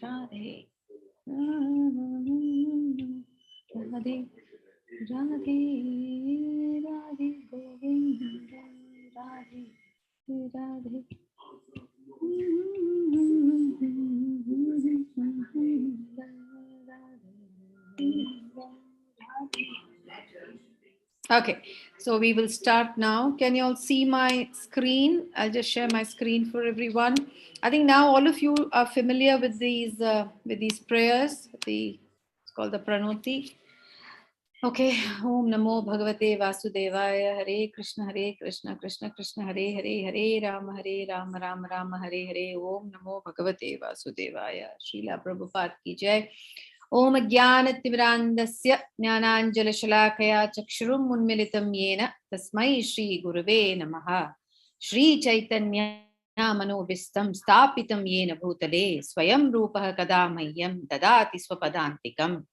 Radhe. Radhe, Radhe, Radhe, Govinda, Radhe, Radhe. Okay, so we will start now. Can you all see my screen? I'll just share my screen for everyone. I think now all of you are familiar with these prayers. It's called the Pranoti. Okay, Om Namo Bhagavate Vasudevaya, Hare Krishna, Krishna Krishna, Hare Hare, Hare Rama, Rama Rama, Hare Hare. Om Namo Bhagavate Vasudevaya. Srila Prabhupada ki jai. Om Jnanatimirandasya Jnananjala Shalakaya Chakshurum Unmilitam Yena Tasmai Shri Gurave Namaha. Shri Chaitanya Manobhistam Stapitam Yena Bhutale Swayam Rupaha Kadamayyam Dadati Swapadantikam.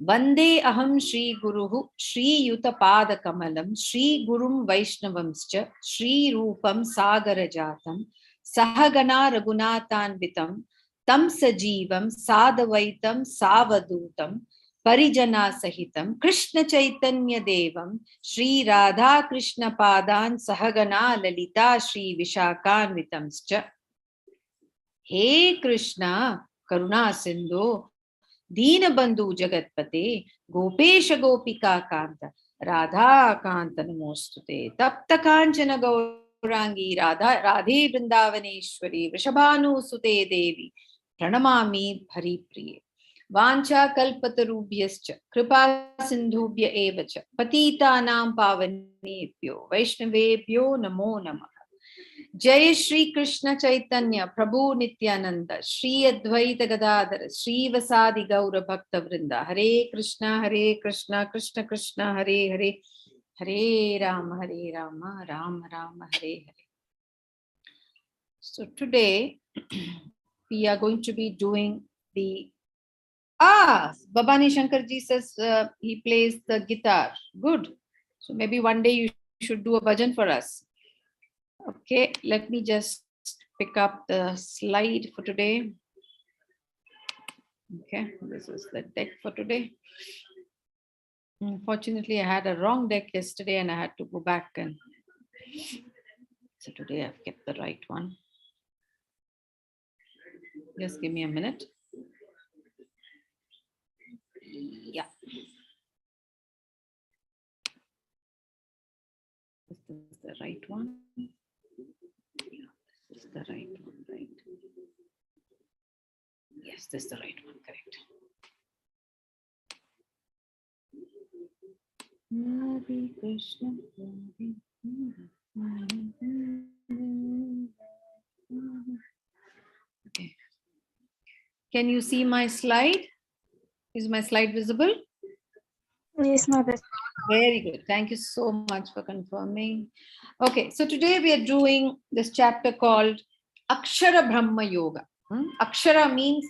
Vande aham Shri Guruhu Shri Yutapada Kamalam Shri Gurum Vaishnavamscha Shri Rupam Sagarajatam Sahagana Raghunathanvitam Tam Sajivam Sadavaitam Savadutam Parijana Sahitam Krishna Chaitanya Devam Shri Radha Krishna Padan Sahagana Lalita Shri Vishakhanvitamscha. He Krishna Karuna Sindhu Deenabandhu Jagatpate Gopesha Gopika Kanta Radha Kanta Namostute Tapta Kanchana Gaurangi Radhe Vrindavaneshwari Vrishabhanu Sute Devi Pranamami Bhari Priye Vancha Kalpatarubhyascha Kripa Sindhubhya Evacha Patitanam Pavanebhyo Vaishnavebhyo Namo Namah. Jai Shri Krishna Chaitanya Prabhu Nityananda Shri Advaita Gadadhara Shri Vasadi Gaura Bhakta Vrinda Hare Krishna Krishna Krishna Hare Hare Hare Rama Rama Rama Hare Hare. So today we are going to be doing the Babani Shankarji says he plays the guitar. Good. So maybe one day you should do a bhajan for us. Okay, let me just pick up the slide for today. Okay, this is the deck for today. Unfortunately, I had a wrong deck yesterday and I had to go back, and so today I've kept the right one. Just give me a minute. Yeah. This is the right one. This is the right one, right? Yes, this is the right one, correct. Hare Krishna. Okay. Can you see my slide? Is my slide visible? Yes, Mother. Very good. Thank you so much for confirming. Okay, so today we are doing this chapter called Akshara Brahma Yoga. Akshara means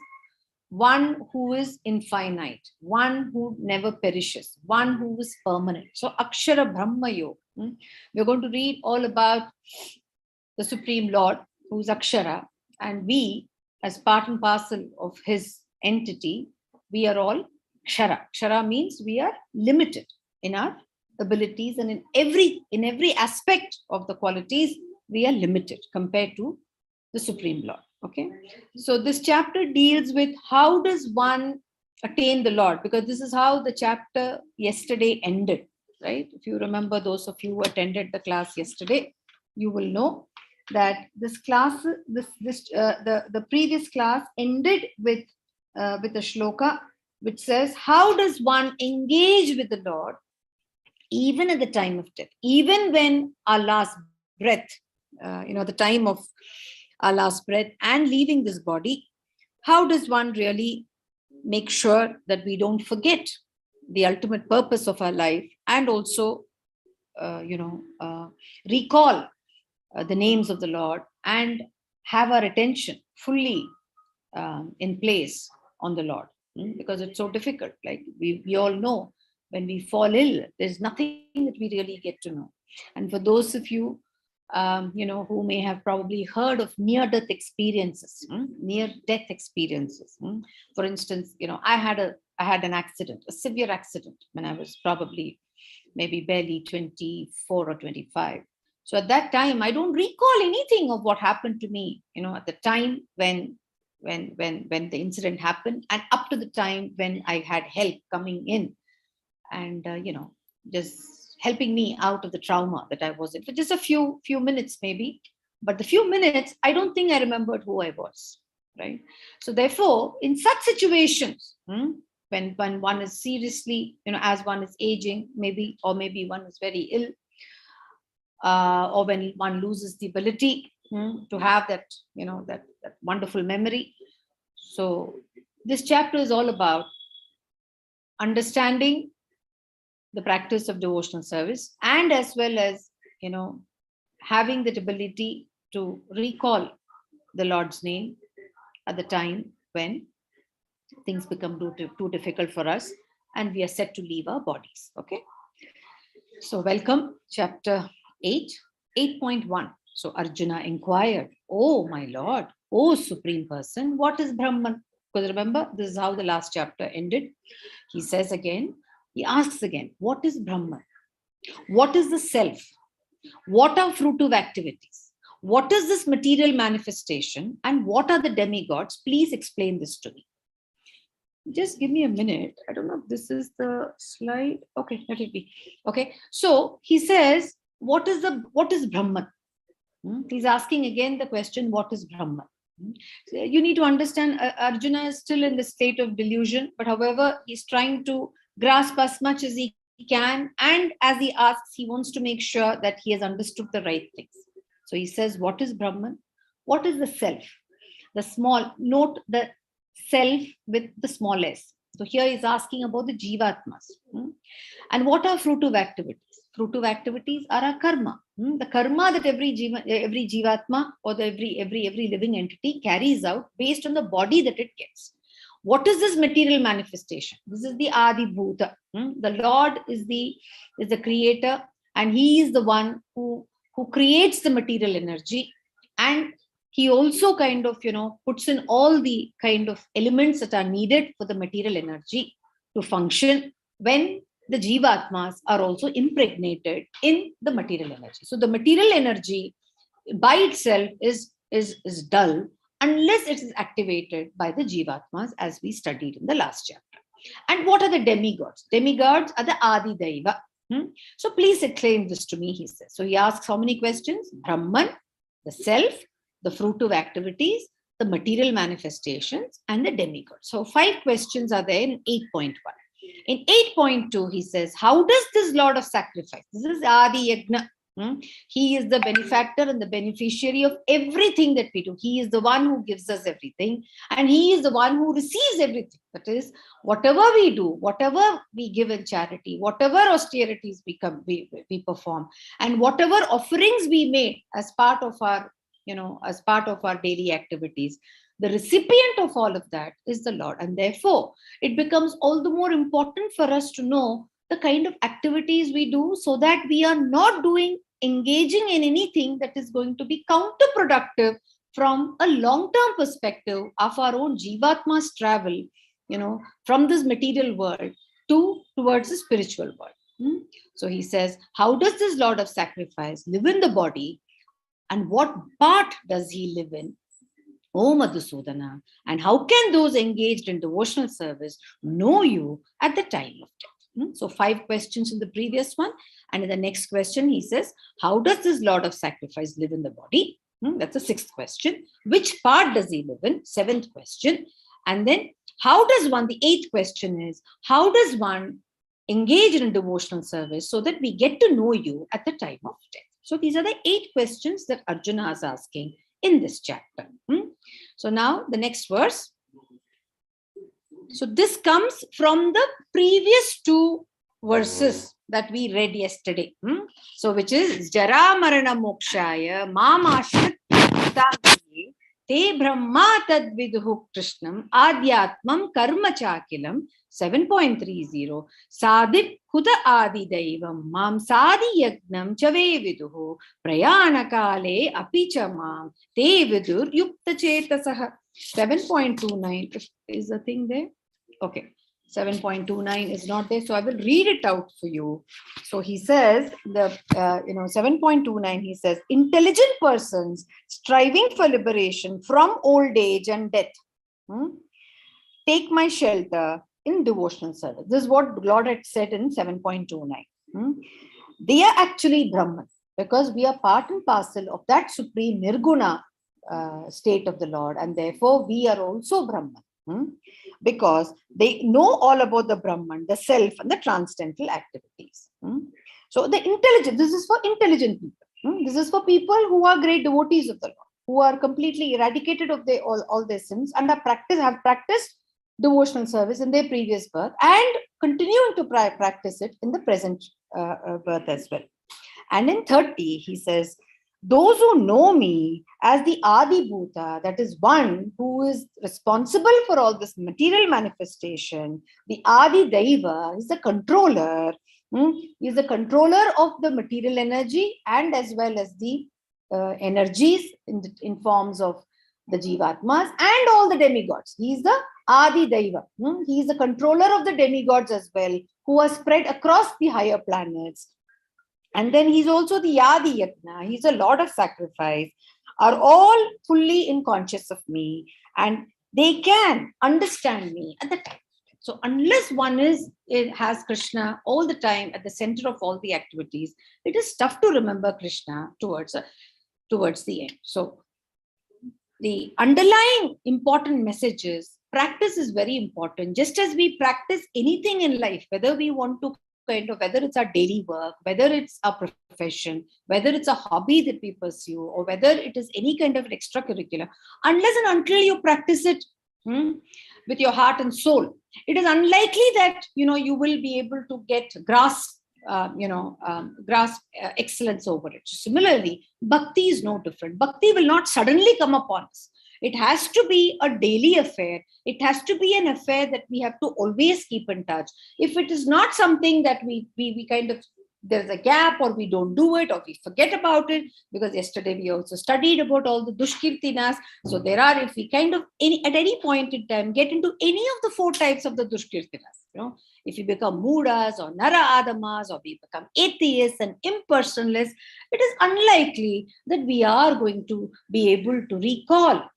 one who is infinite, one who never perishes, one who is permanent. So Akshara Brahma Yoga. We're going to read all about the Supreme Lord, who is Akshara, and we, as part and parcel of his entity, we are all Kshara. Kshara means we are limited in our abilities, and in every aspect of the qualities, we are limited compared to the Supreme Lord. Okay, so this chapter deals with how does one attain the Lord, because this is how the chapter yesterday ended, right? If you remember, those of you who attended the class yesterday, you will know that this class, the previous class ended with a shloka which says, how does one engage with the Lord even at the time of death, even when our last breath, the time of our last breath and leaving this body, how does one really make sure that we don't forget the ultimate purpose of our life, and also, recall the names of the Lord and have our attention fully in place on the Lord, because it's so difficult. Like we all know, when we fall ill, there's nothing that we really get to know. And for those of you who may have probably heard of near-death experiences, near-death experiences. For instance, I had an accident, a severe accident, when I was probably maybe barely 24 or 25. So at that time, I don't recall anything of what happened to me, at the time when the incident happened, and up to the time when I had help coming in and, just helping me out of the trauma that I was in for just a few minutes maybe. But the few minutes, I don't think I remembered who I was, right? So therefore, in such situations, when one is seriously, as one is aging, maybe one is very ill, or when one loses the ability to have that, that wonderful memory. So this chapter is all about understanding the practice of devotional service, and as well as, having that ability to recall the Lord's name at the time when things become too difficult for us and we are set to leave our bodies. Okay. So welcome, chapter 8, 8.1. So Arjuna inquired, "Oh my Lord, oh Supreme Person, what is Brahman?" Because remember, this is how the last chapter ended. He asks again, what is Brahman? What is the self? What are fruitive activities? What is this material manifestation? And what are the demigods? Please explain this to me. Just give me a minute. I don't know if this is the slide. Okay, let it be. Okay, so he says, what is Brahman? He's asking again the question, what is Brahman? So you need to understand, Arjuna is still in the state of delusion, but however, he's trying to grasp as much as he can. And as he asks, he wants to make sure that he has understood the right things. So he says, what is Brahman? What is the self? The small, note the self with the small s. So here he's asking about the jivatmas. And what are fruitive activities? Fruitive activities are a karma. The karma that every jivatma or every living entity carries out based on the body that it gets. What is this material manifestation? This is the Adi Bhuta. The Lord is the creator, and he is the one who creates the material energy, and he also kind of, puts in all the kind of elements that are needed for the material energy to function when the jivatmas are also impregnated in the material energy. So the material energy by itself is dull unless it is activated by the jivatmas, as we studied in the last chapter. And what are the demigods? Demigods are the Adi Daiva. So please explain this to me, he says. So he asks how many questions? Brahman, the self, the fruitive activities, the material manifestations, and the demigods. So 5 questions are there in 8.1. In 8.2, he says, how does this Lord of Sacrifice, this is Adi Yagna, he is the benefactor and the beneficiary of everything that we do. He is the one who gives us everything, and he is the one who receives everything. That is, whatever we do, whatever we give in charity, whatever austerities we perform, and whatever offerings we made as part of our daily activities, the recipient of all of that is the Lord. And therefore, it becomes all the more important for us to know the kind of activities we do, so that we are not engaging in anything that is going to be counterproductive from a long-term perspective of our own jivatma's travel, from this material world towards the spiritual world. So he says, how does this Lord of Sacrifice live in the body, and what part does he live in? O Madhusudana, and how can those engaged in devotional service know you at the time of death? So 5 questions in the previous one. And in the next question, he says, how does this Lord of Sacrifice live in the body? That's the 6th question. Which part does he live in? 7th question. And then how does one, the 8th question is, how does one engage in devotional service so that we get to know you at the time of death? So these are the 8 questions that Arjuna is asking in this chapter. So now the next verse. So this comes from the previous 2 verses that we read yesterday. So which is Jara Marana Mokshaya Mam Ashrit Te Brahma Tad Viduhu Krishnam Adhyatmam Karma Chakilam 7.30 Sadip Huta Adi Daivam Mam Sadi Yagnam Chave Viduhu Prayana Kale Apicha Mam Te Vidur Yukta Chetasaha 7.29 is the thing there. Okay. 7.29 is not there, so I will read it out for you. So he says, 7.29, he says, intelligent persons striving for liberation from old age and death, take my shelter in devotional service. This is what Lord had said in 7.29. They are actually Brahman, because we are part and parcel of that supreme Nirguna state of the Lord, and therefore we are also Brahman. Because they know all about the Brahman, the self, and the transcendental activities. So the intelligent, this is for intelligent people. This is for people who are great devotees of the Lord, who are completely eradicated of all their sins and have practiced devotional service in their previous birth and continuing to practice it in the present birth as well. And in 30, he says, those who know me as the Adi Bhuta, that is one who is responsible for all this material manifestation, the Adi Daiva is the controller. He is the controller of the material energy and as well as the energies in forms of the Jivatmas and all the demigods. He is the Adi Daiva. He is the controller of the demigods as well, who are spread across the higher planets. And then he's also the Yadi Yajna. He's a Lord of sacrifice, are all fully in conscious of me, and they can understand me at the time. So unless one has Krishna all the time at the center of all the activities, it is tough to remember Krishna towards the end. So the underlying important message is practice is very important. Just as we practice anything in life, whether we want to whether it's our daily work, whether it's our profession, whether it's a hobby that we pursue, or whether it is any kind of an extracurricular, unless and until you practice it with your heart and soul, it is unlikely that you will be able to grasp excellence over it. Similarly, bhakti is no different. Bhakti will not suddenly come upon us. It has to be a daily affair. It has to be an affair that we have to always keep in touch. If it is not something that we kind of, there's a gap, or we don't do it, or we forget about it, because yesterday we also studied about all the dushkirtinas. So there are, if we kind of at any point in time get into any of the 4 types of the dushkirtinas, if we become Moodas or Nara Adamas, or we become atheists and impersonalists, it is unlikely that we are going to be able to recall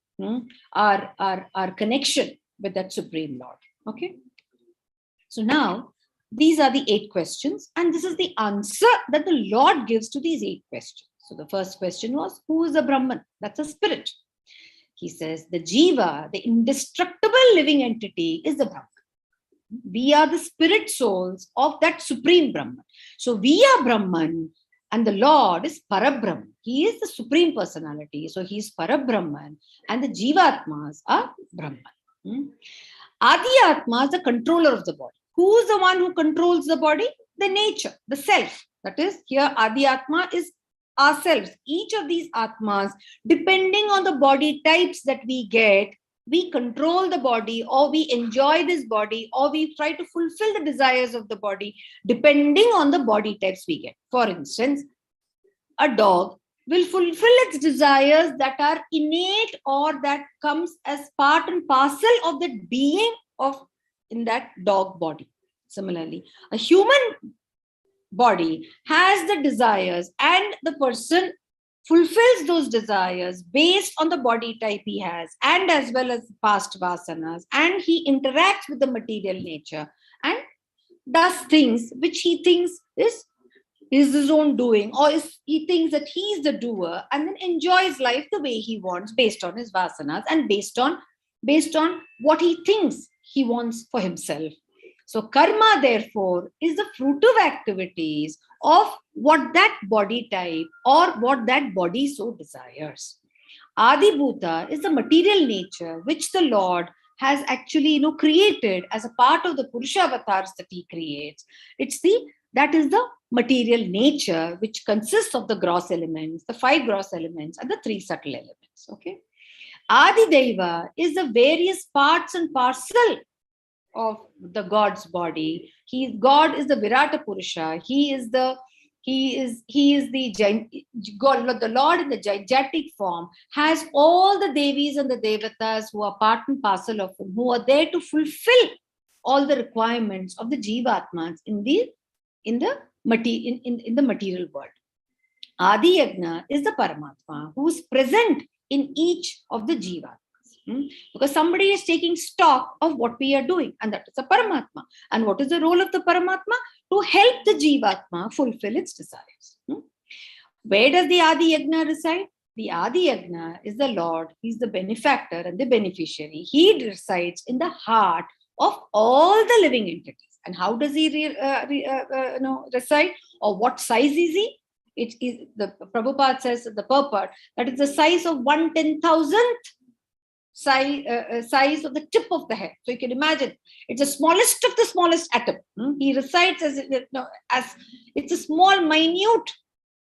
our connection with that Supreme Lord. Okay. So now these are the 8 questions, and this is the answer that the Lord gives to these 8 questions. So the first question was, who is the Brahman? That's a spirit. He says the Jiva, the indestructible living entity, is the Brahman. We are the spirit souls of that Supreme Brahman. So we are Brahman, and the Lord is Parabrahman. He is the Supreme Personality. So he is Parabrahman, and the Jivatmas are Brahman. Adi Atma is the controller of the body. Who is the one who controls the body? The nature, the self. That is, here Adi Atma is ourselves. Each of these Atmas, depending on the body types that we get, we control the body, or we enjoy this body, or we try to fulfill the desires of the body, depending on the body types we get. For instance, a dog will fulfill its desires that are innate, or that comes as part and parcel of the being of in that dog body. Similarly, a human body has the desires, and the person fulfills those desires based on the body type he has, and as well as past vasanas, and he interacts with the material nature and does things which he thinks is his own doing, or he thinks that he is the doer, and then enjoys life the way he wants based on his vasanas and based on what he thinks he wants for himself. So karma, therefore, is the fruitive activities of what that body type or what that body so desires. Adi Bhuta is the material nature which the Lord has actually created as a part of the Purusha avatars that he creates. That is the material nature which consists of the gross elements, the 5 gross elements, and the 3 subtle elements. Okay. Adi Deva is the various parts and parcel of the God's body. God is the Virata Purusha. He is the God, the Lord in the gigantic form, has all the Devis and the Devatas who are part and parcel of him, who are there to fulfill all the requirements of the Jivatmas in the material world. Adi Yagna is the Paramatma who is present in each of the Jivatmas. Because somebody is taking stock of what we are doing, and that is the Paramatma. And what is the role of the Paramatma? To help the Jivatma fulfill its desires. Where does the Adi Yagna reside? The Adi Yagna is the Lord. He's the benefactor and the beneficiary. He resides in the heart of all the living entities. And how does he reside? Or what size is he? It is, the Prabhupada says, the purport, that is the size of 1/10,000th size of the tip of the hair. So you can imagine, it's the smallest of the smallest atom. He resides as it's a small, minute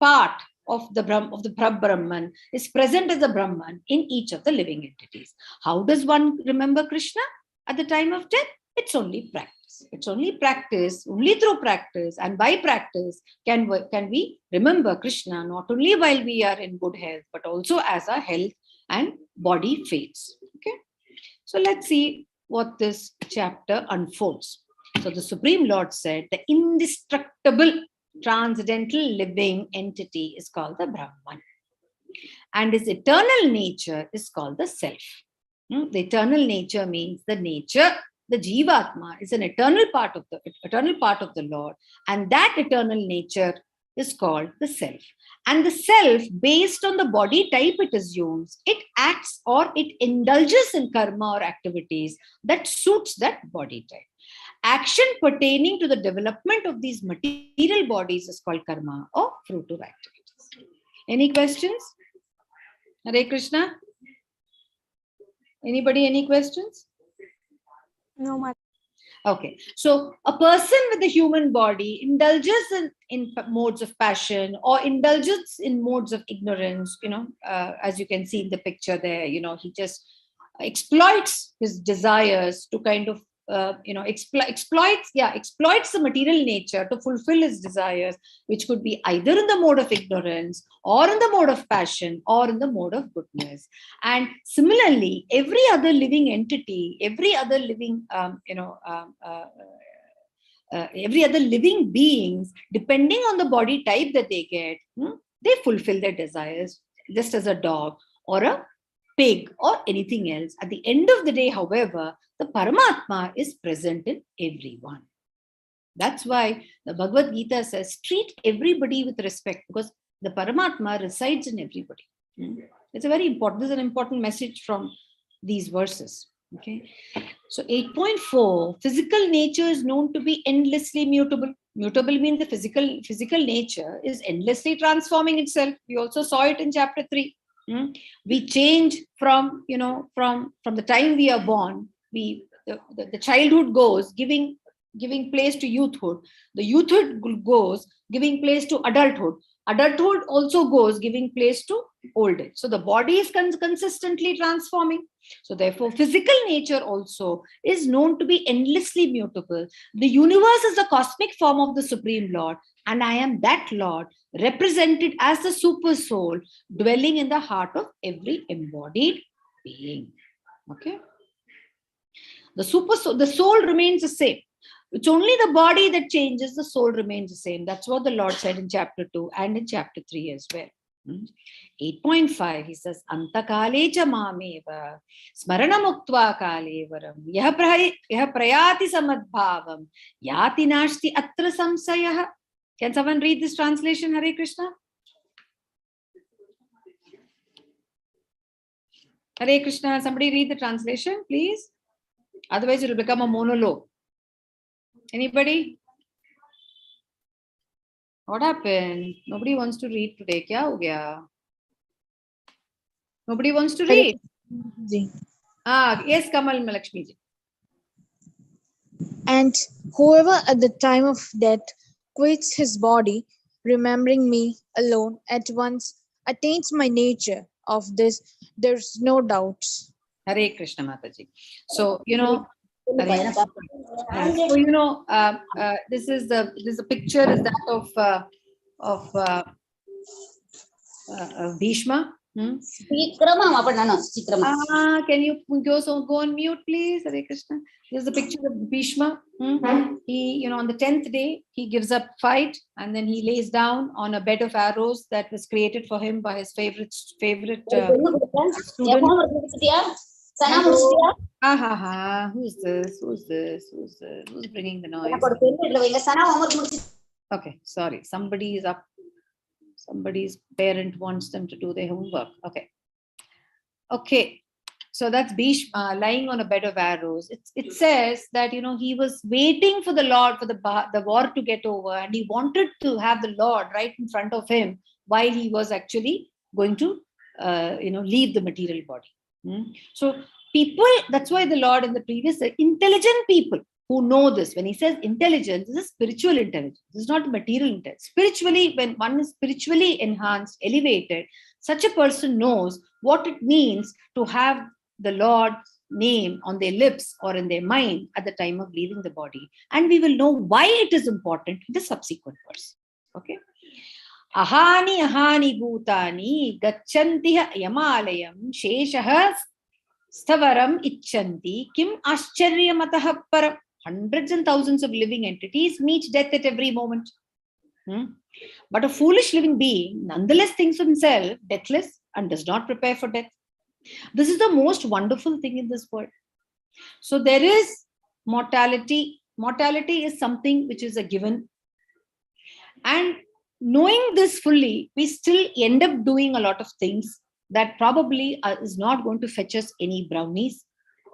part of the Brahman, is present as a Brahman in each of the living entities. How does one remember Krishna at the time of death? It's only practice. It's only practice, only through practice, and by practice can we remember Krishna, not only while we are in good health, but also as our health and body fades. Okay, so let's see what this chapter unfolds. So the Supreme Lord said the indestructible transcendental living entity is called the Brahman, and his eternal nature is called the self. The eternal nature means the nature, the Jivatma is an eternal part of the Lord, and that eternal nature is called the self. And the self, based on the body type it assumes, it acts or it indulges in karma or activities that suits that body type. Action pertaining to the development of these material bodies is called karma or fruitive activities. Any questions? Hare Krishna. Anybody, any questions? No, Mataji. Okay, so a person with a human body indulges in modes of passion or indulges in modes of ignorance, as you can see in the picture there, he just exploits his desires to kind of, exploits the material nature to fulfill his desires, which could be either in the mode of ignorance or in the mode of passion or in the mode of goodness. And similarly, every other living entity, every other living, every other living beings, depending on the body type that they get, they fulfill their desires, just as a dog or a pig or anything else. At the end of the day, however, the Paramatma is present in everyone. That's why the Bhagavad Gita says, treat everybody with respect, because the Paramatma resides in everybody. It's a very important, this is an important message from these verses. Okay. So 8.4, physical nature is known to be endlessly mutable. Mutable means the physical nature is endlessly transforming itself. We also saw it in chapter 3. We change from the time we are born. The childhood goes giving place to youthhood. The youthhood goes giving place to adulthood. Adulthood also goes giving place to old age. So the body is consistently transforming. So therefore, physical nature also is known to be endlessly mutable. The universe is the cosmic form of the Supreme Lord, and I am that Lord, represented as the super soul, dwelling in the heart of every embodied being. Okay. The soul remains the same. It's only the body that changes, the soul remains the same. That's what the Lord said in chapter 2 and in chapter 3 as well. 8.5, he says, Antakale cha mameva, smarana muktva kale varam, yaha prayati samadbhavam, yati nashti atra samsayah. Can someone read this translation, Hare Krishna? Hare Krishna, somebody read the translation, please. Otherwise, it will become a monologue. Anybody? What happened? Nobody wants to read today. Kya ho gaya? Nobody wants to read. Yes, Kamal Malakshmi ji. And whoever at the time of death quits his body, remembering me alone, at once attains my nature of this there's no doubts. Hare Krishna Mataji. So, Hare so, this is a picture is that of Bhishma. Can you go on mute, please? Hare Krishna. This is a picture of Bhishma. He, on the 10th day, he gives up fight and then he lays down on a bed of arrows that was created for him by his favorite student. Who's this? Who's bringing the noise? Okay, sorry. Somebody is up. Somebody's parent wants them to do their homework. Okay. So that's Bhishma lying on a bed of arrows. It says that, he was waiting for the Lord, for the war to get over, and he wanted to have the Lord right in front of him while he was actually going to, leave the material body. So people, that's why the Lord in the previous, intelligent people who know this, when he says intelligence, this is spiritual intelligence. This is not material intelligence. Spiritually, when one is spiritually enhanced, elevated, such a person knows what it means to have the Lord's name on their lips or in their mind at the time of leaving the body. And we will know why it is important in the subsequent verse. Okay. Ahani bhutani gacchantiha yamalayam sheshah stavaram icchanti kim ascharyamatah param. Hundreds and thousands of living entities meet death at every moment. But a foolish living being nonetheless thinks of himself deathless and does not prepare for death. This is the most wonderful thing in this world. So there is mortality. Mortality is something which is a given. And knowing this fully, we still end up doing a lot of things that probably is not going to fetch us any brownies,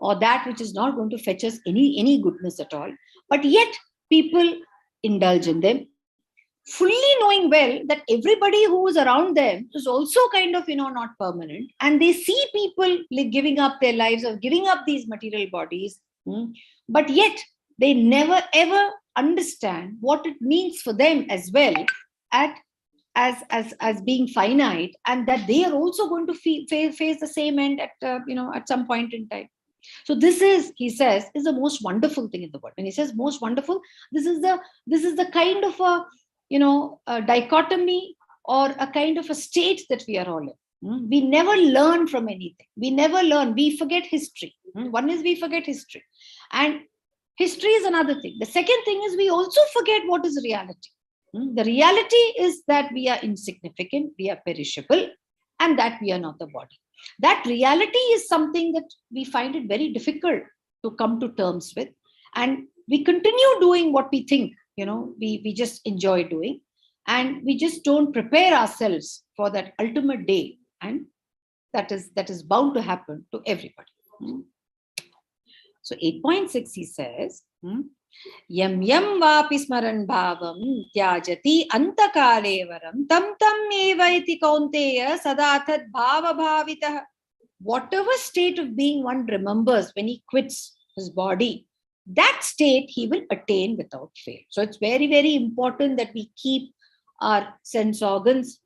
or that which is not going to fetch us any goodness at all. But yet people indulge in them, fully knowing well that everybody who is around them is also kind of, not permanent. And they see people giving up their lives or giving up these material bodies. But yet they never ever understand what it means for them as well as being finite, and that they are also going to face the same end at some point in time. So this is, he says, is the most wonderful thing in the world. When he says most wonderful, this is the kind of a dichotomy or a kind of a state that we are all in. We never learn from anything. We never learn. We forget history. One is we forget history. And history is another thing. The second thing is we also forget what is reality. The reality is that we are insignificant, we are perishable, and that we are not the body. That reality is something that we find it very difficult to come to terms with. And we continue doing what we think, we just enjoy doing. And we just don't prepare ourselves for that ultimate day. And that is bound to happen to everybody. So 8.6, he says, Yam vapi smaran bhavam tyajati antakale varam tam evaiti kaunteya sadathat bhava bhavitah. Whatever state of being one remembers when he quits his body, that state he will attain without fail. So it's very, very important that we keep our sense organs,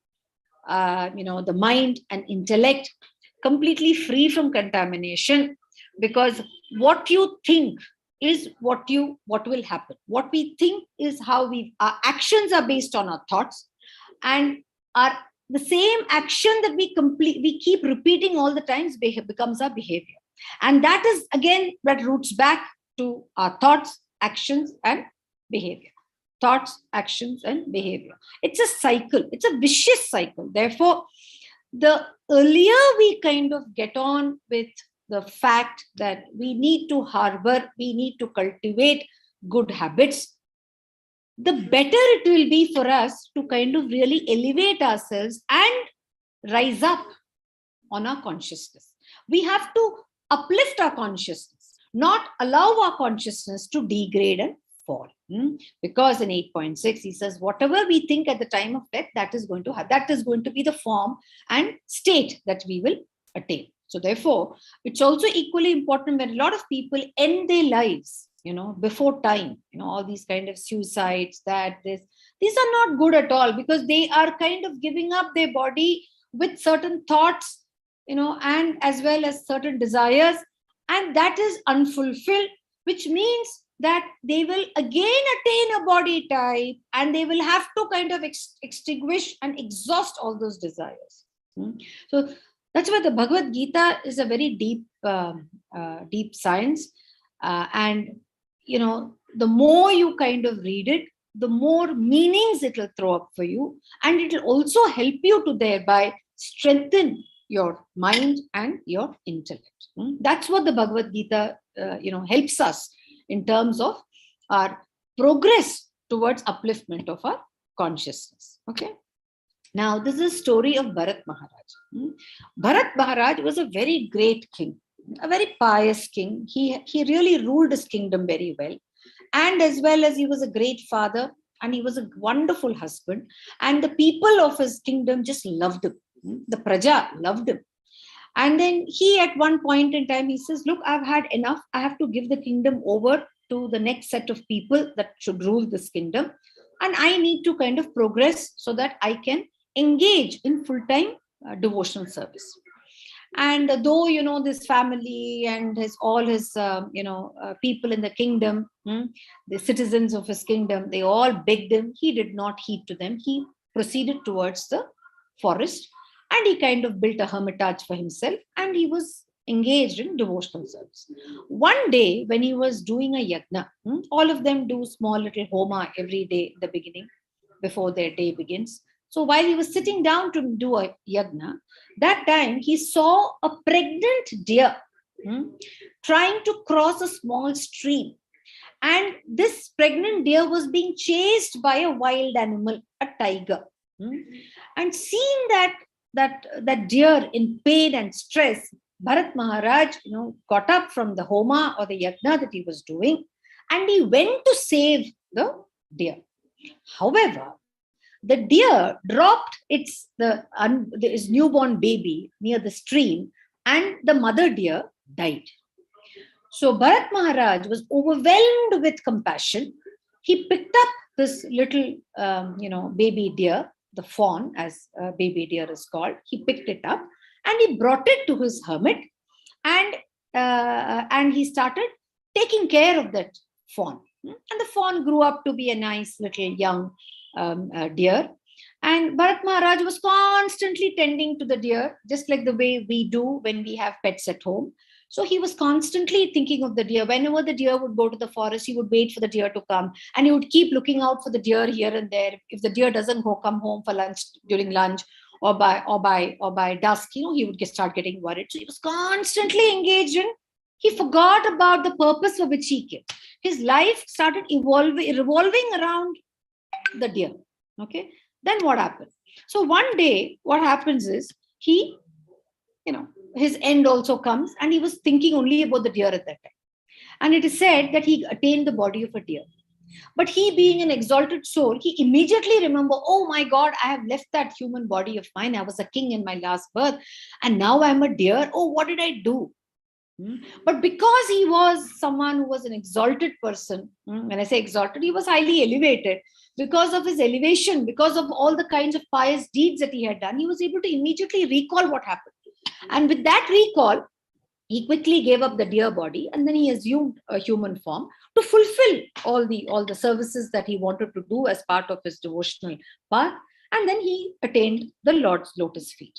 the mind and intellect completely free from contamination, because what you think is what will happen. What we think is how our actions are based on our thoughts, and the same action that we keep repeating all the times becomes our behavior. And that is again, that roots back to our thoughts, actions and behavior. Thoughts, actions and behavior. It's a cycle. It's a vicious cycle. Therefore, the earlier we kind of get on with the fact that we need to harbor, we need to cultivate good habits, the better it will be for us to kind of really elevate ourselves and rise up on our consciousness. We have to uplift our consciousness, not allow our consciousness to degrade and fall. Because in 8.6, he says, whatever we think at the time of death, that is going to be the form and state that we will attain. So therefore, it's also equally important when a lot of people end their lives, before time, all these kind of suicides, these are not good at all, because they are kind of giving up their body with certain thoughts, and as well as certain desires, and that is unfulfilled, which means that they will again attain a body type, and they will have to kind of extinguish and exhaust all those desires. So that's why the Bhagavad Gita is a very deep science, and the more you kind of read it, the more meanings it will throw up for you, and it will also help you to thereby strengthen your mind and your intellect. That's what the Bhagavad Gita helps us in terms of our progress towards upliftment of our consciousness. Okay. Now, this is a story of Bharat Maharaj. Bharat Maharaj was a very great king, a very pious king. He really ruled his kingdom very well. And as well as he was a great father, and he was a wonderful husband. And the people of his kingdom just loved him. The Praja loved him. And then he, at one point in time, he says, look, I've had enough. I have to give the kingdom over to the next set of people that should rule this kingdom. And I need to kind of progress so that I can engage in full-time devotional service. And though, this family and all his people in the kingdom, the citizens of his kingdom, they all begged him, he did not heed to them. He proceeded towards the forest, and he kind of built a hermitage for himself, and he was engaged in devotional service. One day, when he was doing a yagna, all of them do small little homa every day in the beginning, before their day begins. So while he was sitting down to do a yagna, that time he saw a pregnant deer trying to cross a small stream. And this pregnant deer was being chased by a wild animal, a tiger. And seeing that deer in pain and stress, Bharat Maharaj, got up from the homa or the yagna that he was doing, and he went to save the deer. However, the deer dropped its newborn baby near the stream, and the mother deer died. So Bharat Maharaj was overwhelmed with compassion. He picked up this little, baby deer, the fawn, as baby deer is called. He picked it up and he brought it to his hermit, and he started taking care of that fawn. And the fawn grew up to be a nice little young deer. And Bharat Maharaj was constantly tending to the deer, just like the way we do when we have pets at home. So he was constantly thinking of the deer. Whenever the deer would go to the forest, he would wait for the deer to come, and he would keep looking out for the deer here and there. If the deer doesn't come home for lunch, during lunch, or by dusk, he would start getting worried. So he was constantly engaged in. He forgot about the purpose for which he came. His life started revolving around the deer. Okay. Then what happened? So one day, what happens is he, his end also comes, and he was thinking only about the deer at that time. And it is said that he attained the body of a deer. But he, being an exalted soul, he immediately remembered, oh my God, I have left that human body of mine. I was a king in my last birth, and now I'm a deer. Oh, what did I do? But because he was someone who was an exalted person, when I say exalted, he was highly elevated. Because of his elevation, because of all the kinds of pious deeds that he had done, he was able to immediately recall what happened. And with that recall, he quickly gave up the deer body, and then he assumed a human form to fulfill all the services that he wanted to do as part of his devotional path. And then he attained the Lord's lotus feet.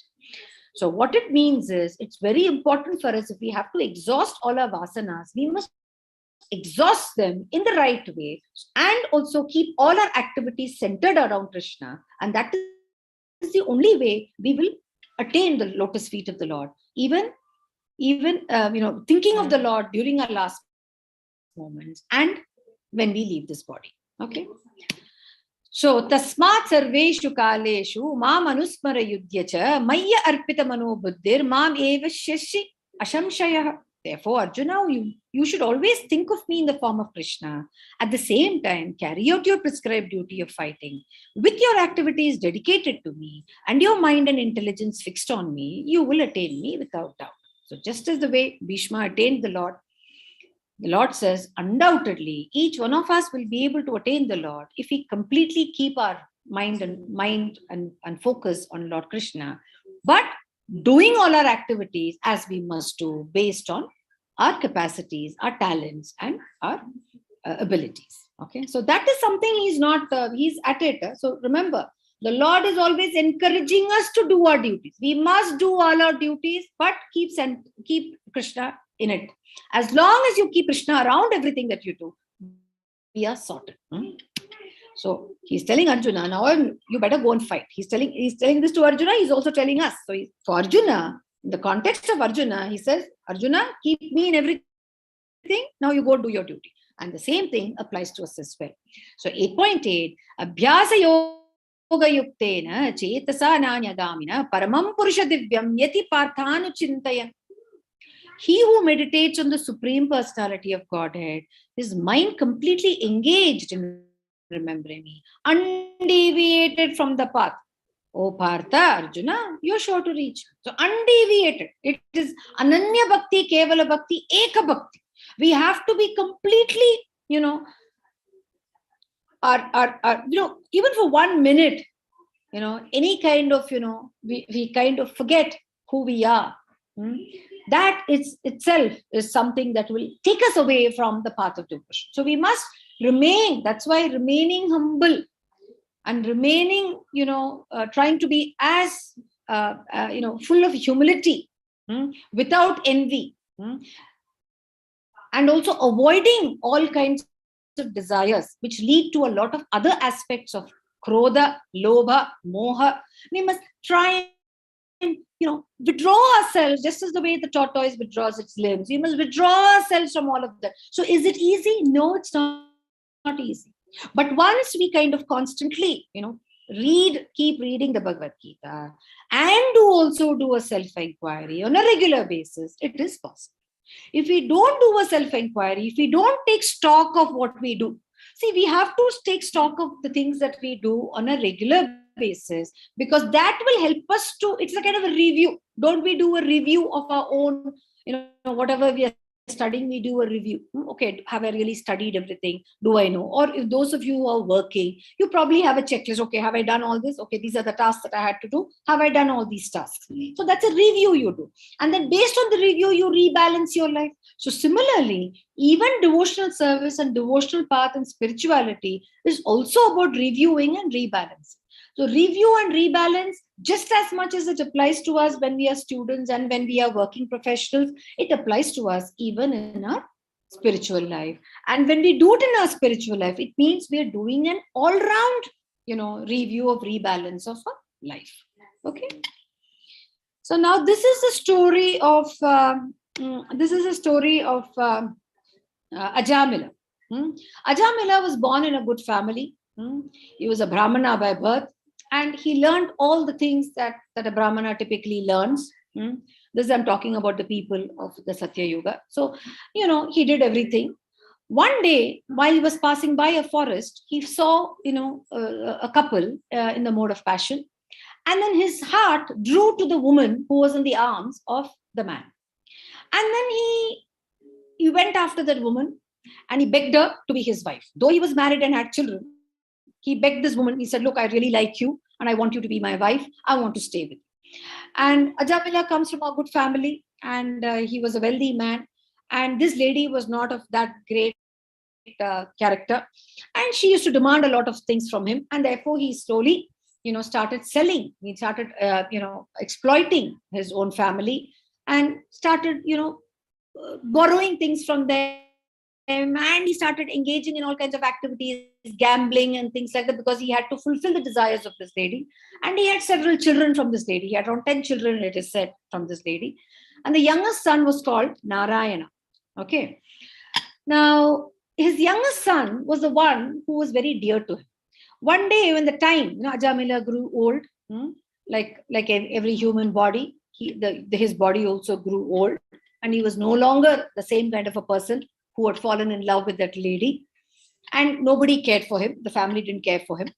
So what it means is, it's very important for us, if we have to exhaust all our vasanas, we must exhaust them in the right way, and also keep all our activities centered around Krishna. And that is the only way we will attain the lotus feet of the Lord. Even thinking of the Lord during our last moments and when we leave this body. Okay. So tasmat sarveshu kaleshu mam anusmara yudhya maya arpita mano buddhir mam eva shashi ashamshayah. Therefore, Arjuna, you should always think of me in the form of Krishna. At the same time, carry out your prescribed duty of fighting. With your activities dedicated to me and your mind and intelligence fixed on me, you will attain me without doubt. So just as the way Bhishma attained the Lord says, undoubtedly, each one of us will be able to attain the Lord if we completely keep our mind and focus on Lord Krishna. But doing all our activities as we must do based on our capacities, our talents, and our abilities. Okay, so that is something he's not, he's at it. So remember, the Lord is always encouraging us to do our duties. We must do all our duties, but keep Krishna in it. As long as you keep Krishna around everything that you do, we are sorted. So he's telling Arjuna, now you better go and fight. He's telling this to Arjuna. He's also telling us. So for Arjuna, in the context of Arjuna, he says, Arjuna, keep me in everything. Now you go do your duty. And the same thing applies to us as well. So 8.8, Abhyasa Yoga Yuktena Chetasa Nanyagamina Paramam Purusha Divyam Yati Parthanu Chintayan. He who meditates on the Supreme Personality of Godhead, his mind completely engaged in remembering me, undeviated from the path. Oh Partha, Arjuna, you're sure to reach. So undeviated. It is Ananya Bhakti, Kevala Bhakti, Eka Bhakti. We have to be completely, even for 1 minute, any kind of, we kind of forget who we are. That itself is something that will take us away from the path of devotion. So we must remain, that's why remaining humble and remaining, trying to be as, full of humility, without envy, and also avoiding all kinds of desires which lead to a lot of other aspects of krodha, lobha, moha. We must try and, withdraw ourselves, just as the way the tortoise withdraws its limbs. We must withdraw ourselves from all of that. So is it easy? No, it's not easy. But once we kind of constantly, keep reading the Bhagavad Gita and also do a self-inquiry on a regular basis, it is possible. If we don't do a self-inquiry, if we don't take stock of what we do, we have to take stock of the things that we do on a regular basis, because that will help us to, it's a kind of a review. Don't we do a review of our own, whatever we are studying, we do a review. Okay, have I really studied everything? Do I know? Or if those of you who are working, you probably have a checklist. Okay, have I done all this? Okay, these are the tasks that I had to do. Have I done all these tasks? So that's a review you do. And then based on the review, you rebalance your life. So similarly, even devotional service and devotional path and spirituality is also about reviewing and rebalancing. So review and rebalance, just as much as it applies to us when we are students and when we are working professionals, it applies to us even in our spiritual life. And when we do it in our spiritual life, it means we are doing an all-round, review of rebalance of our life. Okay. So now this is the story of Ajamila. Ajamila was born in a good family. He was a Brahmana by birth, and he learned all the things that a Brahmana typically learns. This I'm talking about the people of the Satya Yuga. So, he did everything. One day, while he was passing by a forest, he saw, a couple in the mode of passion. And then his heart drew to the woman who was in the arms of the man. And then he went after that woman and he begged her to be his wife. Though he was married and had children, he begged this woman. He said, look, I really like you and I want you to be my wife. I want to stay with you. And Ajamila comes from a good family and he was a wealthy man. And this lady was not of that great character. And she used to demand a lot of things from him. And therefore, he slowly, started selling. He started, exploiting his own family and started, borrowing things from them. And he started engaging in all kinds of activities, gambling and things like that, because he had to fulfill the desires of this lady. And he had several children from this lady. He had around 10 children, it is said, from this lady. And the youngest son was called Narayana. Okay. Now, his youngest son was the one who was very dear to him. One day, when the time, Ajamila grew old, like every human body, his body also grew old. And he was no longer the same kind of a person who had fallen in love with that lady. And nobody cared for him. The family didn't care for him.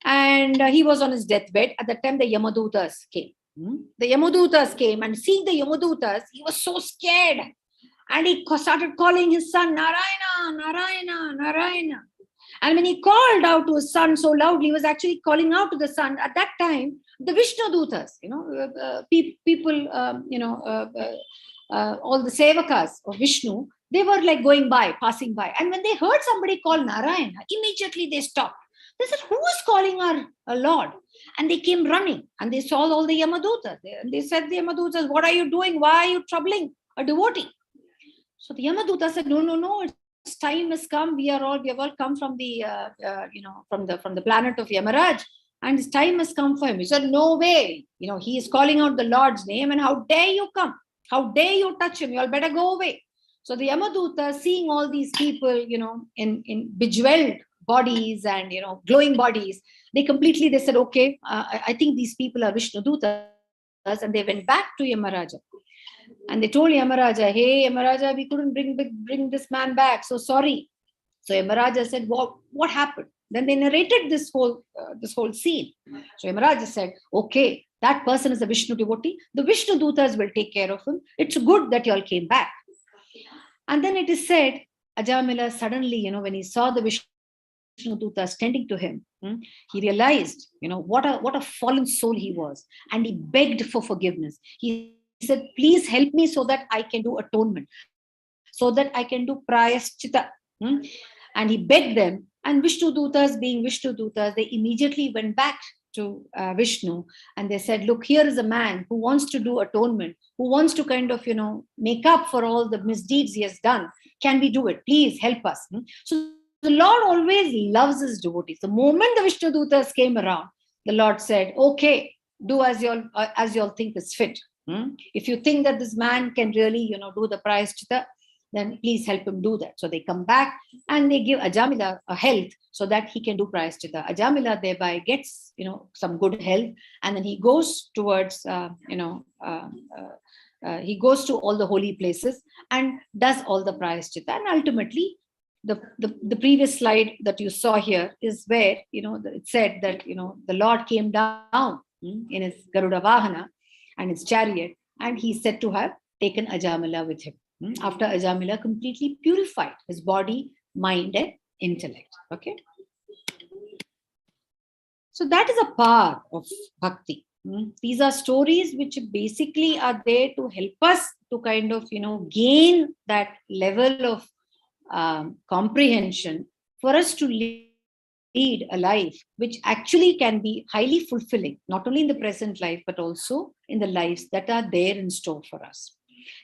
And he was on his deathbed. At that time, the Yamadutas came. The Yamadutas came, and seeing the Yamadutas, he was so scared. And he started calling his son, Narayana, Narayana, Narayana. And when he called out to his son so loudly, he was actually calling out to the sun. At that time, the Vishnu Dutas, people, all the Sevakas of Vishnu, they were like going by, passing by. And when they heard somebody call Narayana, immediately they stopped. They said, who is calling our Lord? And they came running and they saw all the Yamadutas. They said, the Yamadutas, what are you doing? Why are you troubling a devotee? So the Yamaduta said, no, it's time has come. We have all come from the, from the planet of Yamaraj, and his time has come for him. He said, no way. He is calling out the Lord's name, and how dare you come? How dare you touch him? You all better go away. So the Yamaduta, seeing all these people, in bejeweled bodies and, glowing bodies, they said, okay, I think these people are Vishnu Dutas, and they went back to Yamaraja. And they told Yamaraja, hey, Yamaraja, we couldn't bring this man back. So sorry. So Yamaraja said, what happened? Then they narrated this whole scene. So Yamaraja said, okay, that person is a Vishnu devotee. The Vishnu Dutas will take care of him. It's good that you all came back. And then it is said, Ajamila suddenly, when he saw the Vishnu Dutas tending to him, he realized, what a fallen soul he was. And he begged for forgiveness. He said, please help me so that I can do atonement, so that I can do prayaschita. And he begged them. And Vishnu Dutas, being Vishnu Dutas, they immediately went back to Vishnu, and they said, look, here is a man who wants to do atonement, who wants to kind of, make up for all the misdeeds he has done. Can we do it? Please help us. So the Lord always loves his devotees. The moment the Vishnu Dutas came around, the Lord said, okay, do as you all think is fit. If you think that this man can really, do the prayaschita, then please help him do that. So they come back and they give Ajamila a health so that he can do prayaschita. Ajamila thereby gets, some good health, and then he goes towards, he goes to all the holy places and does all the prayaschita. And ultimately, the previous slide that you saw here is where, it said that, the Lord came down in his Garuda Vahana and his chariot, and he said to have taken Ajamila with him. After Ajamila completely purified his body, mind, and intellect. Okay. So that is a power of bhakti. These are stories which basically are there to help us to kind of, gain that level of comprehension for us to lead a life which actually can be highly fulfilling, not only in the present life, but also in the lives that are there in store for us.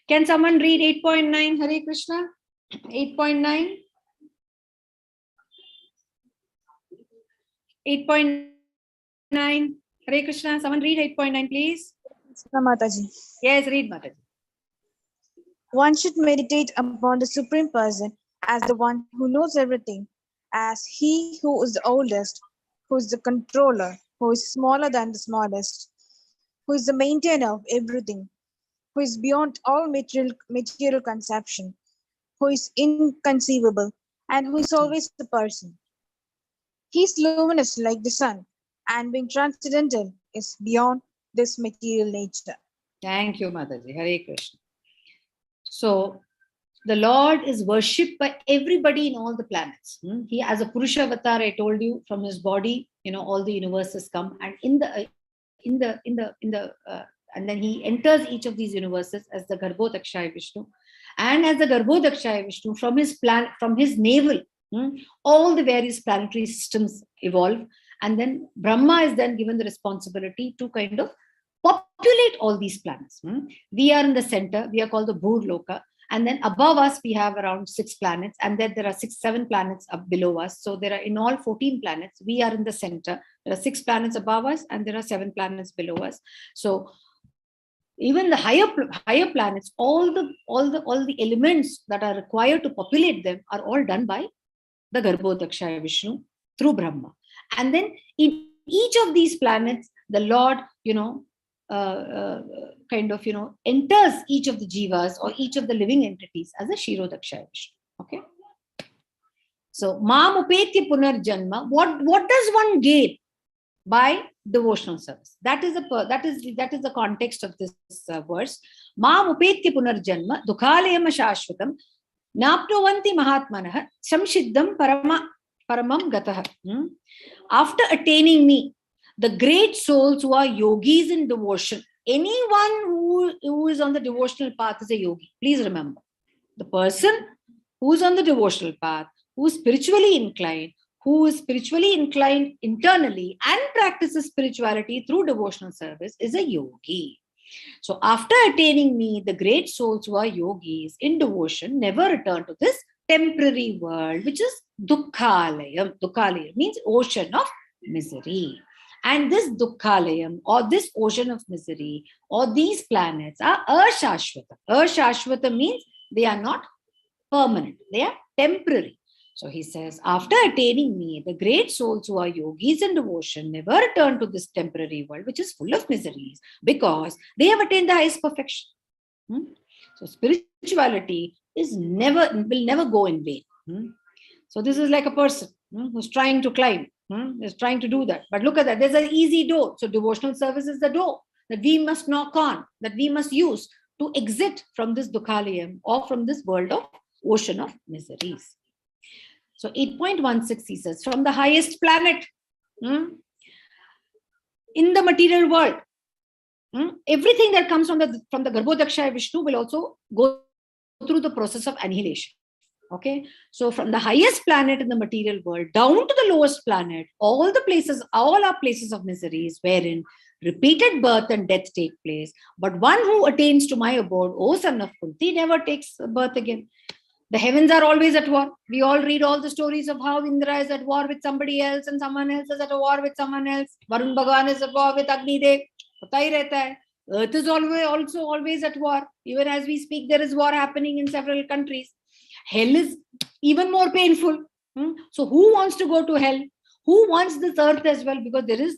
Can someone read 8.9? Hare Krishna. 8.9. 8.9. Hare Krishna. Someone read 8.9, please. Mataji. Yes, read, Mataji. One should meditate upon the Supreme Person as the one who knows everything, as he who is the oldest, who is the controller, who is smaller than the smallest, who is the maintainer of everything, who is beyond all material conception, who is inconceivable, and who is always the person. He is luminous like the sun, and being transcendental is beyond this material nature. Thank you, Mataji. Hare Krishna. So, the Lord is worshipped by everybody in all the planets. He, as a Purusha avatar, I told you, from his body, all the universes come, and and then he enters each of these universes as the Garbhodakshaya Vishnu. And as the Garbhodakshaya Vishnu, from his navel, all the various planetary systems evolve. And then Brahma is then given the responsibility to kind of populate all these planets. We are in the center. We are called the Bhurloka. And then above us, we have around 6 planets. And then there are 7 planets up below us. So there are in all 14 planets. We are in the center. There are 6 planets above us, and there are 7 planets below us. So even the higher planets, all the elements that are required to populate them are all done by the Garbhodakshaya Vishnu through Brahma. And then in each of these planets, the Lord, enters each of the jivas or each of the living entities as a Kshirodakshaya Vishnu. Okay. So, Mam Upetya Punarjanma, what does one gain by devotional service? That is the context of this verse. Mam Upetya Punarjanma, Dukhalayam Shashvatam, Naptovanti Mahatmanah, Samshiddam Paramam Gatah. After attaining me, The great souls who are yogis in devotion. Anyone who is on the devotional path is a yogi. Please remember. The person who is on the devotional path, who is spiritually inclined internally and practices spirituality through devotional service is a yogi. So after attaining me, the great souls who are yogis in devotion never return to this temporary world, which is dukkhalayam. Dukkhalayam means ocean of misery. And this dukkhalayam, or this ocean of misery, or these planets are ashashvata. Ashashvata means they are not permanent, they are temporary. So he says, after attaining me, the great souls who are yogis in devotion never return to this temporary world, which is full of miseries, because they have attained the highest perfection. So spirituality will never go in vain. So this is like a person who's trying to climb, is trying to do that. But look at that, there's an easy door. So devotional service is the door that we must knock on, that we must use to exit from this dukkhalayam, or from this world of ocean of miseries. So 8.16, he says, from the highest planet in the material world, everything that comes from the Garbhodakshaya Vishnu will also go through the process of annihilation. Okay, so from the highest planet in the material world down to the lowest planet, all are places of miseries wherein repeated birth and death take place. But one who attains to my abode, O son of Kunti, never takes birth again. The heavens are always at war. We all read all the stories of how Indra is at war with somebody else and someone else is at a war with someone else. Varun Bhagwan is at war with Agni Dev. Pata hi rehta hai. Earth is always at war. Even as we speak, there is war happening in several countries. Hell is even more painful. So who wants to go to hell? Who wants this earth as well? Because this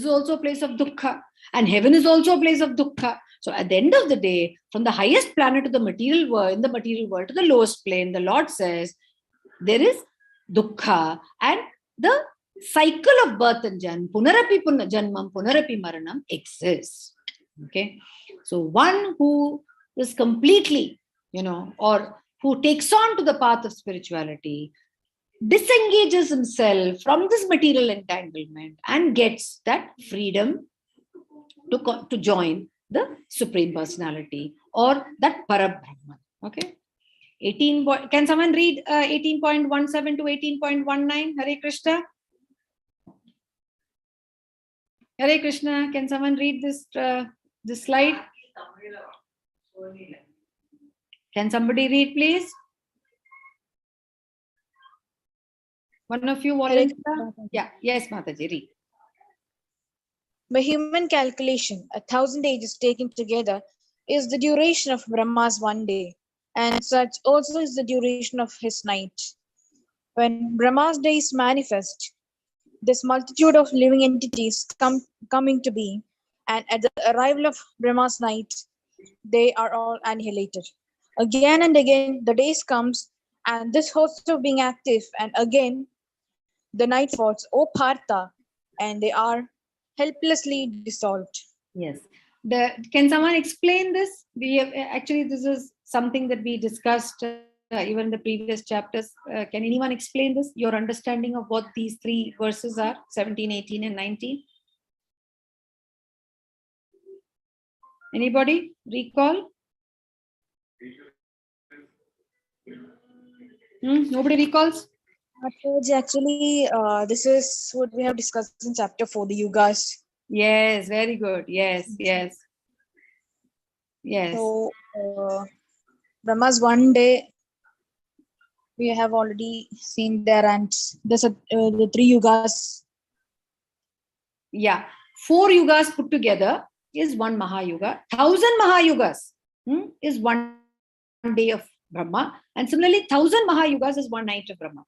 is also a place of dukkha, and heaven is also a place of dukkha. So at the end of the day, from the highest planet to the material world, in the material world to the lowest plane, the Lord says there is dukkha, and the cycle of birth and janmam, punarapi janmam, punarapi maranam exists. Okay, so one who is completely, or who takes on to the path of spirituality, disengages himself from this material entanglement and gets that freedom to join the Supreme Personality, or that Parabrahman. Okay. 18. Can someone read 18.17 to 18.19? Hare Krishna. Hare Krishna. Can someone read this slide? Can somebody read, please? One of you volunteer? Yeah. Yes, Mataji, read. By human calculation, 1,000 ages taken together is the duration of Brahma's one day, and such also is the duration of his night. When Brahma's days manifest, this multitude of living entities coming to be, and at the arrival of Brahma's night, they are all annihilated. Again and again, the days comes, and this host of being active, and again, the night falls, O Partha, and they are helplessly dissolved. Yes. Can someone explain this? We have actually, this is something that we discussed even in the previous chapters. Can anyone explain this? Your understanding of what these three verses are, 17, 18, and 19? Anybody recall? Nobody recalls? Actually, this is what we have discussed in chapter 4, the yugas. Yes, very good. Yes. So, Brahma's one day, we have already seen there, and there's the three yugas. Yeah, 4 yugas put together is one Mahayuga. 1,000 Mahayugas is one day of Brahma, and similarly 1,000 Mahayugas is one night of Brahma.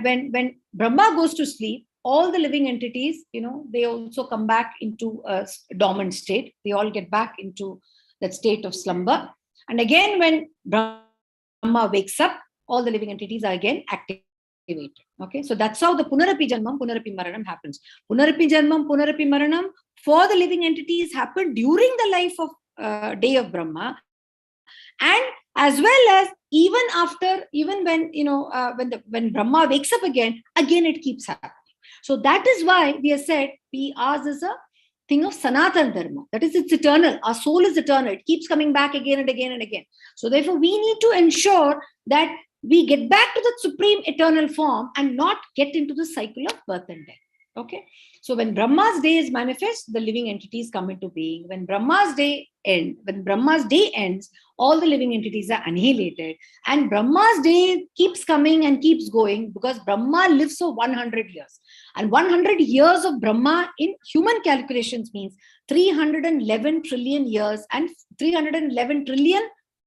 When Brahma goes to sleep, all the living entities, they also come back into a dormant state. They all get back into that state of slumber. And again, when Brahma wakes up, all the living entities are again activated. Okay, so that's how the Punarapi Janmam, Punarapi Maranam happens. Punarapi Janmam, Punarapi Maranam for the living entities happen during the life of day of Brahma, and as well as even after, even when when Brahma wakes up again it keeps happening. So that is why we have said ours is a thing of Sanatan Dharma. That is, it's eternal. Our soul is eternal. It keeps coming back again and again and again. So therefore, we need to ensure that we get back to the supreme eternal form and not get into the cycle of birth and death. Okay. So when Brahma's day is manifest, the living entities come into being. When Brahma's day ends, all the living entities are annihilated. And Brahma's day keeps coming and keeps going because Brahma lives for 100 years. And 100 years of Brahma in human calculations means 311 trillion years and 311 trillion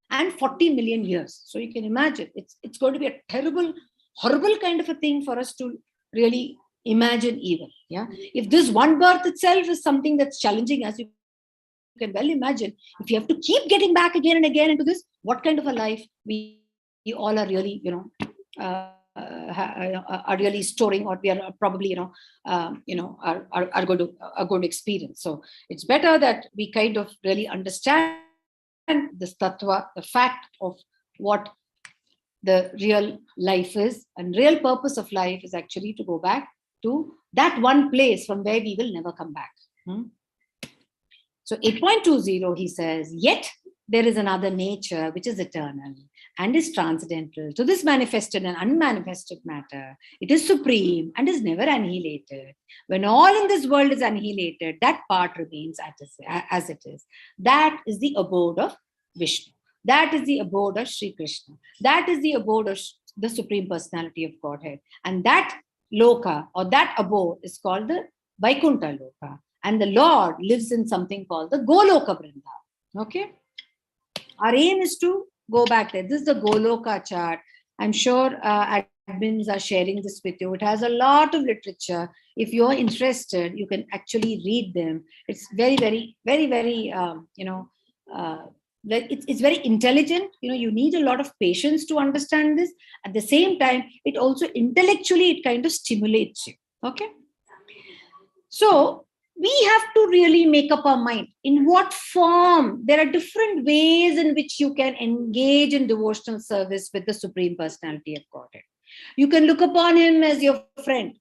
and 40 million years. So you can imagine it's going to be a terrible, horrible kind of a thing for us to really imagine even. Yeah. If this one birth itself is something that's challenging, as you can well imagine, if you have to keep getting back again and again into this, what kind of a life we all are really, are really storing, or we are probably, are going to experience. So it's better that we kind of really understand this tattva, the fact of what the real life is, and real purpose of life is actually to go back to that one place from where we will never come back. So 8.20, he says, yet there is another nature which is eternal and is transcendental to this manifested and unmanifested matter. It is supreme and is never annihilated. When all in this world is annihilated, that part remains as it is. That is the abode of Vishnu. That is the abode of Sri Krishna. That is the abode of the Supreme Personality of Godhead. And that loka, or that abode, is called the Vaikuntha Loka. And the Lord lives in something called the Goloka Vrindavan. Okay? Our aim is to go back there. This is the Goloka chart. I'm sure admins are sharing this with you. It has a lot of literature. If you're interested, you can actually read them. It's very, very, very, very, it's very intelligent. You need a lot of patience to understand this. At the same time, it also intellectually, it kind of stimulates you. Okay? So we have to really make up our mind in what form. There are different ways in which you can engage in devotional service with the Supreme Personality of Godhead. You can look upon him as your friend,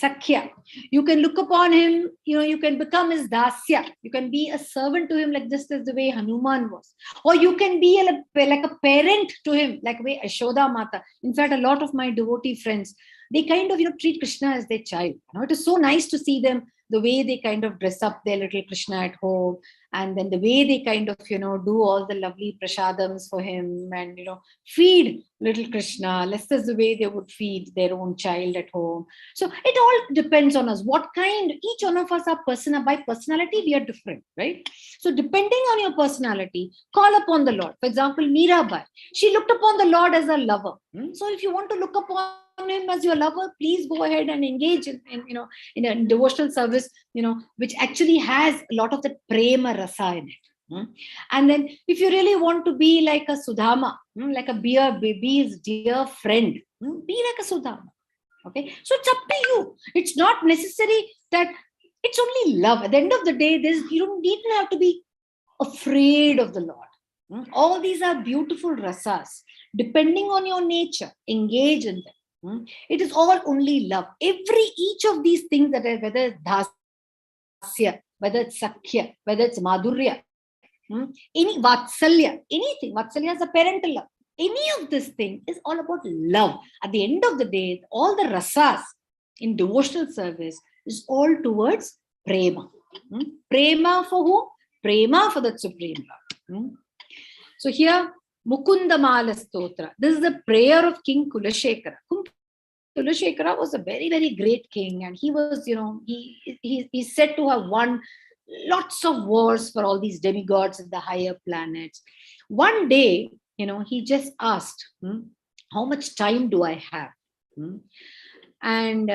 Sakhya. You can look upon him, you can become his Dasya. You can be a servant to him, like just as the way Hanuman was. Or you can be like a parent to him, like the way Ashoda Mata. In fact, a lot of my devotee friends, they kind of, treat Krishna as their child. It is so nice to see them, the way they kind of dress up their little Krishna at home, and then the way they kind of, do all the lovely prasadams for him, and, feed little Krishna, less as the way they would feed their own child at home. So it all depends on us. What kind, each one of us are by personality, we are different, right? So depending on your personality, call upon the Lord. For example, Mirabai, she looked upon the Lord as a lover. So if you want to look upon him as your lover, please go ahead and engage in a devotional service, which actually has a lot of the prema rasa in it. And then if you really want to be like a Sudama, like a bee's dear friend, be like a Sudama. Okay, so it's up to you. It's not necessary that it's only love. At the end of the day, you don't have to be afraid of the Lord. All these are beautiful rasas. Depending on your nature, engage in them. It is all only love. Each of these things, that are, whether it's Dasya, whether it's Sakhya, whether it's Madhurya, any Vatsalya, anything. Vatsalya is a parental love. Any of this thing is all about love. At the end of the day, all the rasas in devotional service is all towards prema. Prema for who? Prema for the Supreme Lord. So here, Mukunda Mala Stotra. This is the prayer of King Kulashekara. Kulashekara was a very, very great king, and he was, he's said to have won lots of wars for all these demigods in the higher planets. One day, he just asked, how much time do I have? And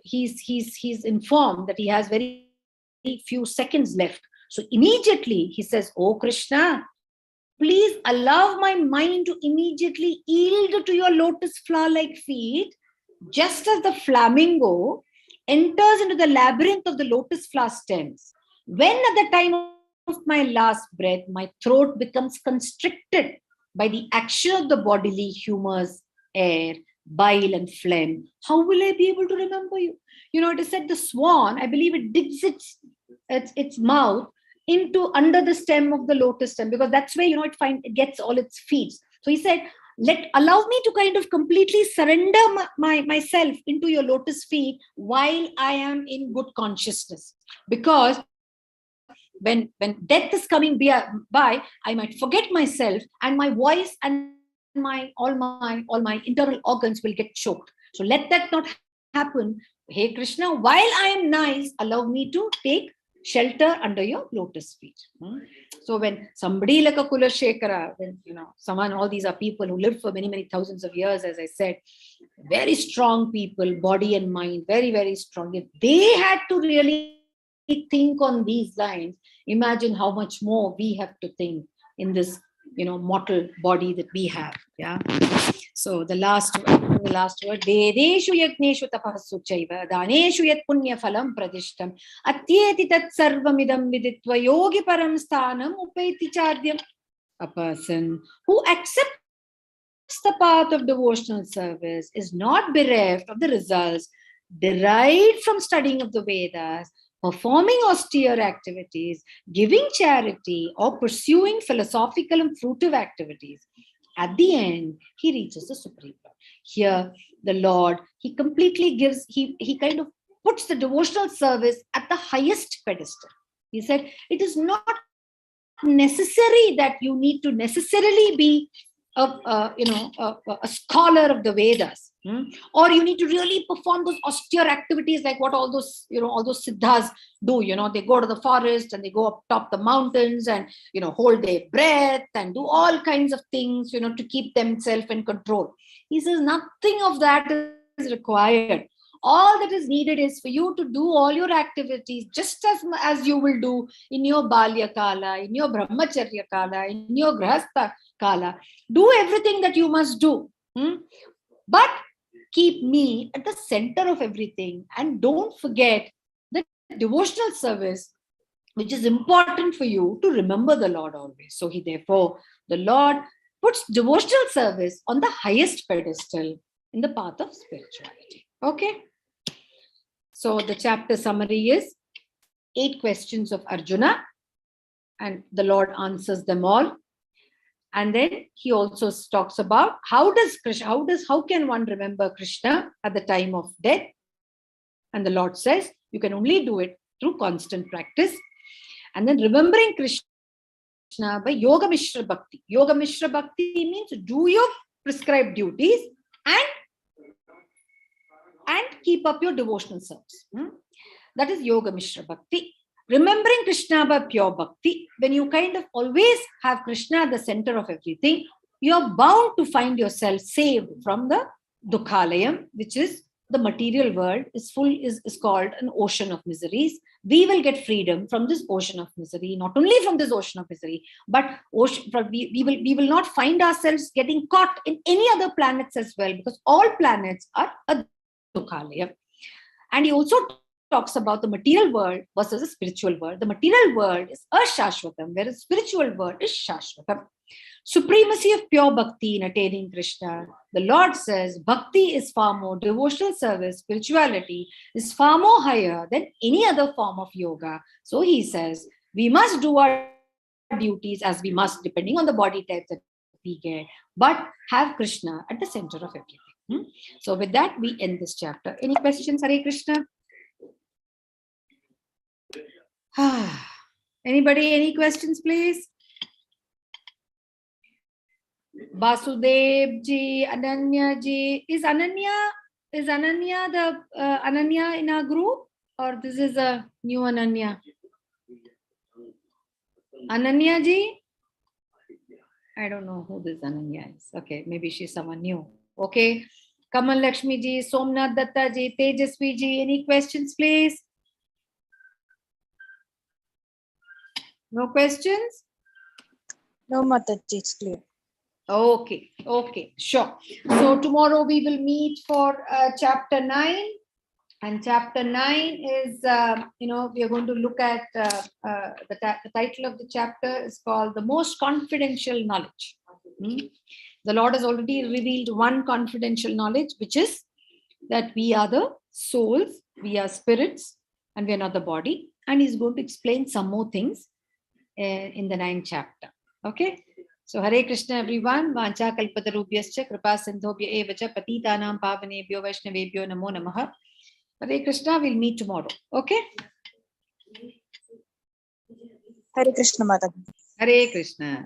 he's informed that he has very few seconds left. So immediately he says, "Oh Krishna, please allow my mind to immediately yield to your lotus flower-like feet, just as the flamingo enters into the labyrinth of the lotus flower stems. When at the time of my last breath, my throat becomes constricted by the action of the bodily humors, air, bile and phlegm, how will I be able to remember you? It is said the swan, I believe it digs its mouth into under the stem of the lotus stem, because that's where it gets all its feeds. So he said, allow me to kind of completely surrender myself into your lotus feet while I am in good consciousness, because when death is coming by, I might forget myself, and my voice and all my internal organs will get choked. So let that not happen. Hey Krishna, while I am nice, allow me to take shelter under your lotus feet. So when somebody like a Kulashekara, when someone, all these are people who lived for many, many thousands of years, as I said, very strong people, body and mind, very, very strong. If they had to really think on these lines, imagine how much more we have to think in this mortal body that we have. Yeah. So the last word, Vedeshu yagneshu tapassu chaiva daneshu yat punya phalam pradishtam atyeti tat sarvamidam viditva yogi param sthanam upaiti charyam. A person who accepts the path of devotional service is not bereft of the results derived from studying of the Vedas, performing austere activities, giving charity, or pursuing philosophical and fruitive activities. At the end, he reaches the Supreme Lord. Here, the Lord, he completely gives, he kind of puts the devotional service at the highest pedestal. He said, it is not necessary that you need to necessarily be a scholar of the Vedas, or you need to really perform those austere activities like what all those siddhas do. They go to the forest and they go up top the mountains and hold their breath and do all kinds of things to keep themselves in control. He says nothing of that is required. All that is needed is for you to do all your activities just as you will do in your Balya Kala, in your Brahmacharya Kala, in your Grahastha Kala. Do everything that you must do. But keep me at the center of everything, and don't forget the devotional service, which is important for you to remember the Lord always. So therefore, the Lord puts devotional service on the highest pedestal in the path of spirituality. Okay. So the chapter summary is 8 questions of Arjuna, and the Lord answers them all. And then he also talks about how can one remember Krishna at the time of death? And the Lord says you can only do it through constant practice. And then remembering Krishna by Yoga Mishra Bhakti. Yoga Mishra Bhakti means do your prescribed duties and keep up your devotional service. That is Yoga Mishra Bhakti. Remembering Krishna by pure bhakti, when you kind of always have Krishna at the center of everything, you're bound to find yourself saved from the Dukhalayam, which is the material world, is called an ocean of miseries. We will get freedom from this ocean of misery, not only from this ocean of misery, but we will not find ourselves getting caught in any other planets as well, because all planets are a Dukhalayam. And he also talks about the material world versus the spiritual world. The material world is ashashvatam, whereas spiritual world is shashvatam. Supremacy of pure bhakti in attaining Krishna. The Lord says bhakti is far more, devotional service, spirituality is far more higher than any other form of yoga. So he says we must do our duties as we must, depending on the body type that we get, but have Krishna at the center of everything. So with that, we end this chapter. Any questions, Hare Krishna? Anybody, any questions, please? Basudev ji, Ananya ji. Is Ananya the Ananya in our group, or this is a new Ananya? Ananya ji? I don't know who this Ananya is. Okay, maybe she's someone new. Okay. Kamal Lakshmi ji, Somnath Datta ji, Tejasvi ji. Any questions, please? No questions? No, Mataji, it's clear. Okay, sure. So tomorrow we will meet for chapter 9, and chapter 9 is, we are going to look at the title of the chapter is called The Most Confidential Knowledge. The Lord has already revealed one confidential knowledge, which is that we are the souls, we are spirits, and we are not the body. And he's going to explain some more things in the 9th chapter. Okay. So Hare Krishna everyone. Vancha kalpatarubhyascha kripa sindhobhya eva cha patitanam pavanebhyo vaishnavebhyo namo namaha. Hare Krishna, we'll meet tomorrow. Okay. Hare Krishna Mata. Hare Krishna.